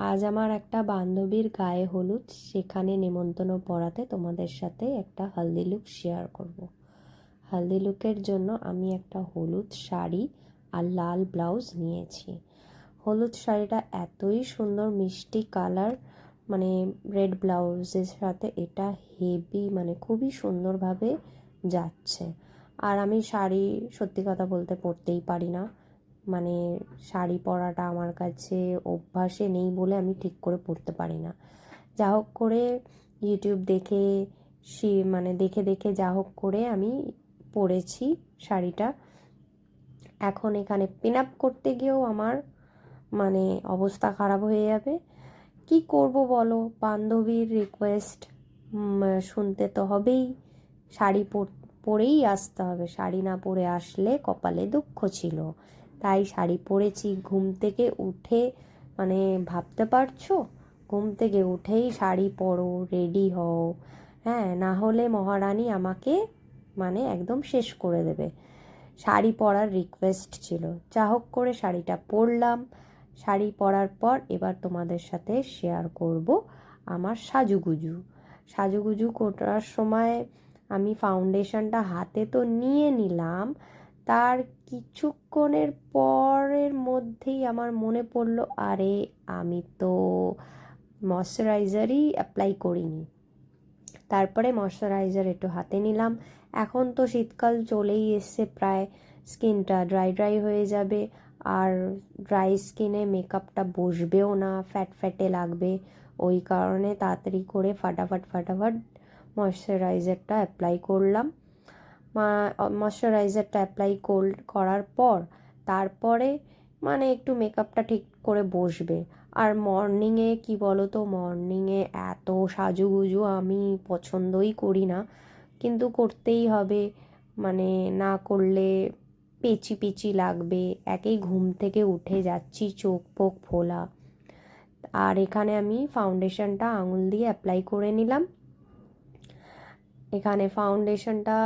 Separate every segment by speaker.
Speaker 1: আজ আমার একটা বান্ধবীর গায়ে হলুদ, সেখানে নেমন্তন্ন পড়াতে তোমাদের সাথে একটা হলদি লুক শেয়ার করব। হলদি লুকের জন্য আমি একটা হলুদ শাড়ি আর লাল ব্লাউজ নিয়েছি। হলুদ শাড়িটা এতই সুন্দর, মিষ্টি কালার, মানে রেড ব্লাউজের সাথে এটা হেভি, মানে খুবই সুন্দরভাবে যাচ্ছে। আর আমি শাড়ি সত্যি কথা বলতে পরতেই পারি না, মানে শাড়ি পরাটা আমার কাছে অভ্যাসে নেই বলে আমি ঠিক করে পরতে পারি না। যা হোক করে ইউটিউব দেখে মানে দেখে দেখে যা হোক করে আমি পরেছি শাড়িটা। এখন এখানে পিন আপ করতে গিয়েও আমার মানে অবস্থা খারাপ হয়ে যাবে। কি করব বলো, বান্ধবীর রিকোয়েস্ট শুনতে তো হবেই। শাড়ি পরেই আসতে হবে, শাড়ি না পরে আসলে কপালে দুঃখ ছিল। তাই শাড়ি পরেছি। ঘুম থেকে উঠে, মানে ভাবতে পারছো, ঘুম থেকে উঠেই শাড়ি পরো, রেডি হও, হ্যাঁ, না হলে মহারানী আমাকে মানে একদম শেষ করে দেবে। শাড়ি পরার রিকোয়েস্ট ছিল, যা হোক করে শাড়িটা পরলাম। শাড়ি পরার পর এবার তোমাদের সাথে শেয়ার করব আমার সাজুগুজু। সাজুগুজু করার সময় আমি ফাউন্ডেশনটা হাতে তো নিয়ে নিলাম, তার কিছুক্ষণের পরের মধ্যেই আমার মনে পড়লো, আরে আমি তো ময়শ্চারাইজারই অ্যাপ্লাই করিনি। তারপরে ময়শ্চারাইজার একটু হাতে নিলাম। এখন তো শীতকাল চলেই এসছে প্রায়, স্কিনটা ড্রাই ড্রাই হয়ে যাবে, আর ড্রাই স্কিনে মেকআপটা বসবেও না, ফ্যাট ফ্যাটে লাগবে। ওই কারণে তাড়াতাড়ি করে ফাটাফাট ময়শ্চারাইজারটা অ্যাপ্লাই করলাম। ময়শ্চারাইজারটা অ্যাপ্লাই করার পর তারপরে মানে একটু মেকআপটা ঠিক করে বসবে। আর মর্নিংয়ে কি বলো তো, মর্নিংয়ে এত সাজুগুজু আমি পছন্দই করি না, কিন্তু করতেই হবে, মানে না করলে পেচি পেচি লাগবে। একেই ঘুম থেকে উঠে যাচ্ছি, চোখ পোক ফোলা। আর এখানে আমি ফাউন্ডেশনটা আঙুল দিয়ে অ্যাপ্লাই করে নিলাম। এখানে ফাউন্ডেশনটা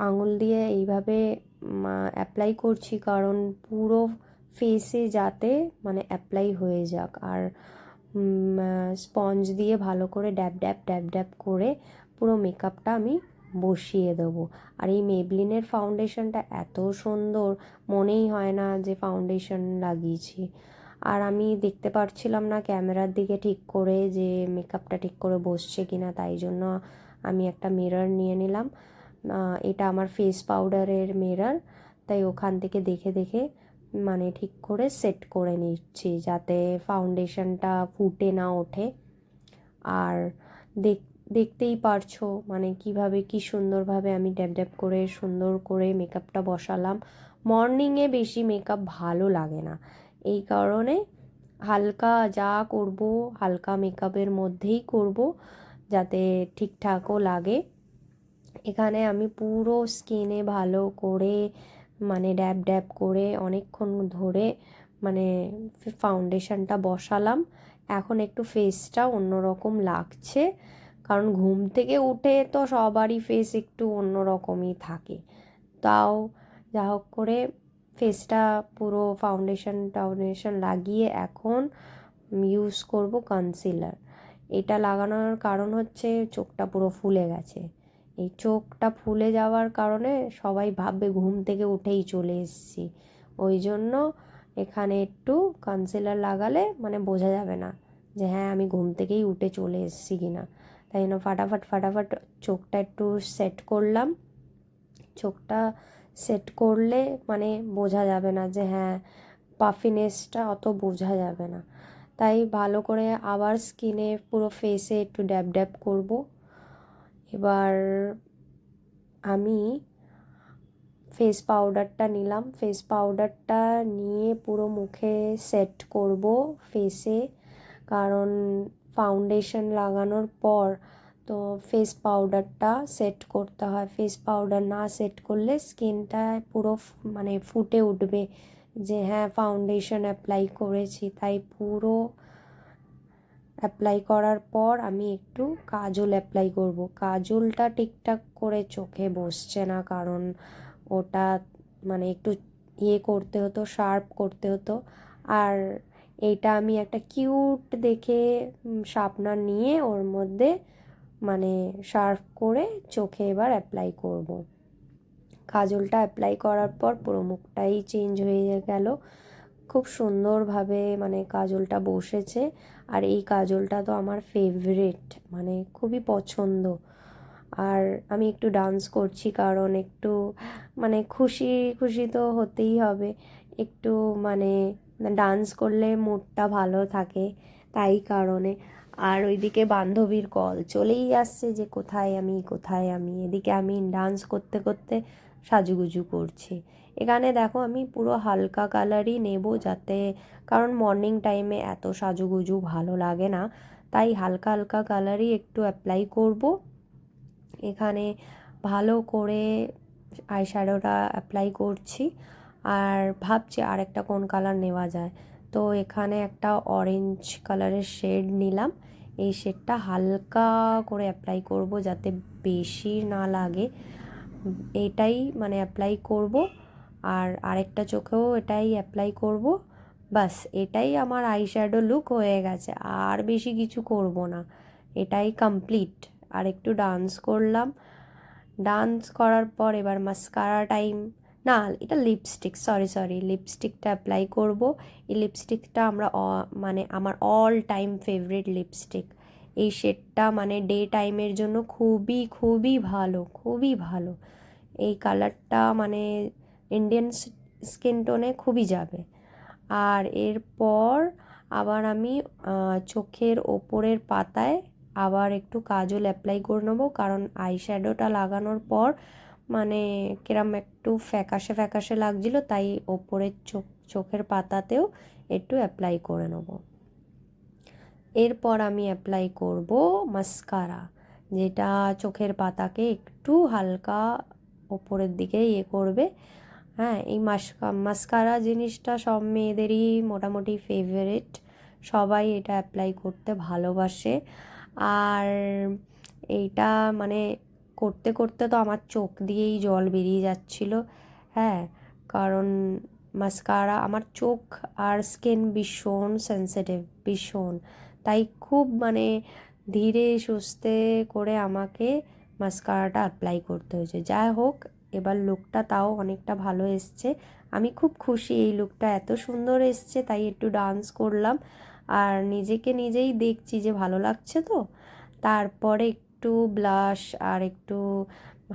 Speaker 1: আঙুল দিয়ে এইভাবে অ্যাপ্লাই করছি, কারণ পুরো ফেসে যাতে মানে অ্যাপ্লাই হয়ে যাক। আর স্পঞ্জ দিয়ে ভালো করে ড্যাব ড্যাব ড্যাব ড্যাব করে পুরো মেকআপটা আমি বসিয়ে দেবো। আর এই মেবলিনের ফাউন্ডেশনটা এত সুন্দর, মনেই হয় না যে ফাউন্ডেশন লাগিয়েছি। আর আমি দেখতে পারছিলাম না ক্যামেরার দিকে ঠিক করে যে মেকআপটা ঠিক করে বসছে কিনা, তাই জন্য আমি একটা মিরর নিয়ে নিলাম। এটা আমার ফেস পাউডারের মিরর, তাই ওখান থেকে দেখে দেখে মানে ঠিক করে সেট করে নিচ্ছি যাতে ফাউন্ডেশনটা ফুটে না ওঠে। আর দেখতেই পারছো মানে কিভাবে কি সুন্দরভাবে আমি ড্যাব ড্যাব করে সুন্দর করে মেকআপটা বসালাম। মর্নিংয়ে বেশি মেকআপ ভালো লাগে না, এই কারণে হালকা যা করব হালকা মেকআপের মধ্যেই করব, যাতে ঠিকঠাকও লাগে। এখানে আমি পুরো স্কিনে ভালো করে মানে ড্যাব ড্যাব করে অনেকক্ষণ ধরে মানে ফাউন্ডেশনটা বসালাম। এখন একটু ফেসটা অন্যরকম লাগছে, কারণ ঘুম থেকে উঠে তো সবারই ফেস একটু অন্যরকমই থাকে। তাও যা হোক করে ফেসটা পুরো ফাউন্ডেশন লাগিয়ে এখন ইউজ করব কনসিলার। এটা লাগানোর কারণ হচ্ছে চোখটা পুরো ফুলে গেছে। এই চোখটা ফুলে যাওয়ার কারণে সবাই ভাববে ঘুম থেকে উঠেই চলে এসেছি, ওই জন্য এখানে একটু কনসিলার লাগালে মানে বোঝা যাবে না যে হ্যাঁ আমি ঘুম থেকেই উঠে চলে এসেছি কিনা। তাই জন্য ফাটাফাট চোখটা একটু সেট করলাম। চোখটা সেট করলে মানে বোঝা যাবে না যে হ্যাঁ, পাফিনেসটা অত বোঝা যাবে না। তাই ভালো করে আবার স্কিনে পুরো ফেসে একটু ড্যাব ড্যাব করব। এবার আমি ফেস পাউডারটা নিলাম, ফেস পাউডারটা নিয়ে পুরো মুখে সেট করব ফেসে, কারণ ফাউন্ডেশন লাগানোর পর তো ফেস পাউডারটা সেট করতে হয়। ফেস পাউডার না সেট করলে স্কিনটা পুরো মানে ফুটে উঠবে যে হ্যাঁ ফাউন্ডেশন অ্যাপ্লাই করেছি। তাই পুরো অ্যাপ্লাই করার পর আমি একটু কাজল অ্যাপ্লাই করব। কাজলটা ঠিকঠাক করে চোখে বসছে না, কারণ ওটা মানে একটু করতে হতো, শার্প করতে হতো। আর এইটা আমি একটা কিউট দেখে শার্পনার নিয়ে ওর মধ্যে মানে শার্প করে চোখে এবার অ্যাপ্লাই করব। কাজলটা অ্যাপ্লাই করার পর পুরো মুখটাই চেঞ্জ হয়ে গেল, খুব সুন্দরভাবে মানে কাজলটা বসেছে। আর এই কাজলটা তো আমার ফেভারিট, মানে খুবই পছন্দ। আর আমি একটু ডান্স করছি কারণ একটু মানে খুশি খুশি তো হতেই হবে, একটু মানে ডান্স করলে মুডটা ভালো থাকে, তাই কারণে। আর ওইদিকে বান্ধবীর কল চলেই আসছে যে কোথায় আমি কোথায় আমি, এদিকে আমি ডান্স করতে করতে সাজুগুজু করছি। এখানে দেখো আমি পুরো হালকা কালারই নেব, যাতে কারণ মর্নিং টাইমে এত সাজুগুজু ভালো লাগে না, তাই হালকা হালকা কালারই একটু অ্যাপ্লাই করব। এখানে ভালো করে আইশ্যাডোটা অ্যাপ্লাই করছি, আর ভাবছি আর একটা কোন কালার নেওয়া যায়। তো এখানে একটা অরেঞ্জ কালারের শেড নিলাম, এই শেডটা হালকা করে অ্যাপ্লাই করব যাতে বেশি না লাগে, এটাই মানে অ্যাপ্লাই করব। আর আরেকটা চোখেও এটাই অ্যাপ্লাই করব। বাস এটাই আমার আইশ্যাডো লুক হয়ে গেছে, আর বেশি কিছু করব না, এটাই কমপ্লিট। আর একটু ডান্স করলাম, ডান্স করার পর এবার মাস্কারা টাইম। না, এটা লিপস্টিক, সরি লিপস্টিকটা অ্যাপ্লাই করব। এই লিপস্টিকটা মানে আমার অল টাইম ফেভারিট লিপস্টিক। এই শেডটা মানে ডে টাইমের জন্য খুবই খুবই ভালো, খুবই ভালো। এই কালারটা মানে ইন্ডিয়ান স্কিন টোনে খুবই যাবে। আর এরপর আবার আমি চোখের ওপরের পাতায় আবার একটু কাজল অ্যাপ্লাই করে নেবো, কারণ আইশ্যাডোটা লাগানোর পর মানে কিরম একটু ফ্যাকাশে ফ্যাকাশে লাগছিলো, তাই ওপরের চোখের পাতাতেও একটু অ্যাপ্লাই করে নেবো। এরপর আমি অ্যাপ্লাই করব মাস্কারা, যেটা চোখের পাতাকে একটু হালকা ওপরের দিকে করবে। হ্যাঁ, এই মাস্কারা জিনিসটা সব মেয়েদেরই মোটামুটি ফেভারিট, সবাই এটা অ্যাপ্লাই করতে ভালোবাসে। আর এইটা মানে করতে করতে তো আমার চোখ দিয়েই জল বেরিয়ে যাচ্ছিলো। হ্যাঁ, কারণ মাস্কারা আমার চোখ আর স্কিন ভীষণ সেন্সিটিভ, ভীষণ, তাই খুব মানে ধীরে সুস্থে করে আমাকে মাস্কারাটা অ্যাপ্লাই করতে হয়েছে। যাই হোক, এবার লুকটা তাও অনেকটা ভালো এসছে, আমি খুব খুশি এই লুকটা এত সুন্দর এসছে, তাই একটু ডান্স করলাম আর নিজেকে নিজেই দেখছি যে ভালো লাগছে। তো তারপরে একটু ব্লাশ আর একটু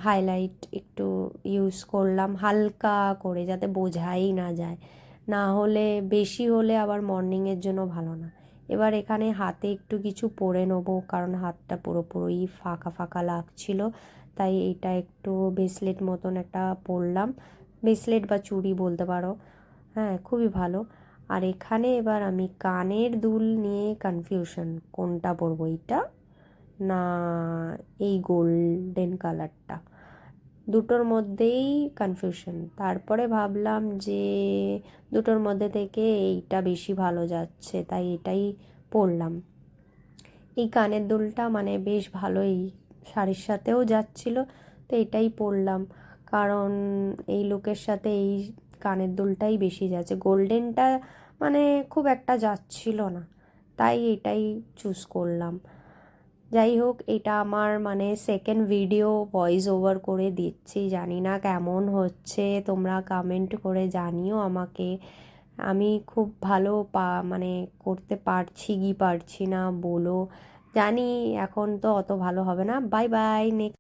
Speaker 1: হাইলাইট একটু ইউজ করলাম হালকা করে, যাতে বোঝাই না যায়, না হলে বেশি হলে আবার মর্নিংয়ের জন্য ভালো না। এবার এখানে হাতে একটু কিছু পরে নেবো, কারণ হাতটা পুরোপুরি ফাঁকা ফাঁকা লাগছিল, তাই এটা একটু ব্রেসলেট মতন একটা পরলাম, ব্রেসলেট বা চুড়ি বলতে পারো। হ্যাঁ, খুবই ভালো। আর এখানে এবার আমি কানের দুল নিয়ে কনফিউশন, কোনটা পরবো, এইটা না এই গোল্ডেন কালারটা, দুটোর মধ্যেই কনফিউশন। তারপরে ভাবলাম যে দুটোর মধ্যে থেকে এইটা বেশি ভালো যাচ্ছে, তাই এটাই পরলাম। এই কানের দুলটা মানে বেশ ভালোই শাড়ির সাথেও যাচ্ছিল, তো এটাই পরলাম, কারণ এই লুকের সাথে এই কানের দুলটাই বেশি যাচ্ছে, গোল্ডেনটা মানে খুব একটা যাচ্ছিল না, তাই এটাই চুজ করলাম। যাই হোক, এটা আমার মানে সেকেন্ড ভিডিও ভয়েস ওভার করে দিচ্ছি, জানি না কেমন হচ্ছে, তোমরা কমেন্ট করে জানিও আমাকে। আমি খুব ভালো মানে করতে পারছি কি পারছি না বলো, জানি এখন তো অত ভালো হবে না। Bye bye, next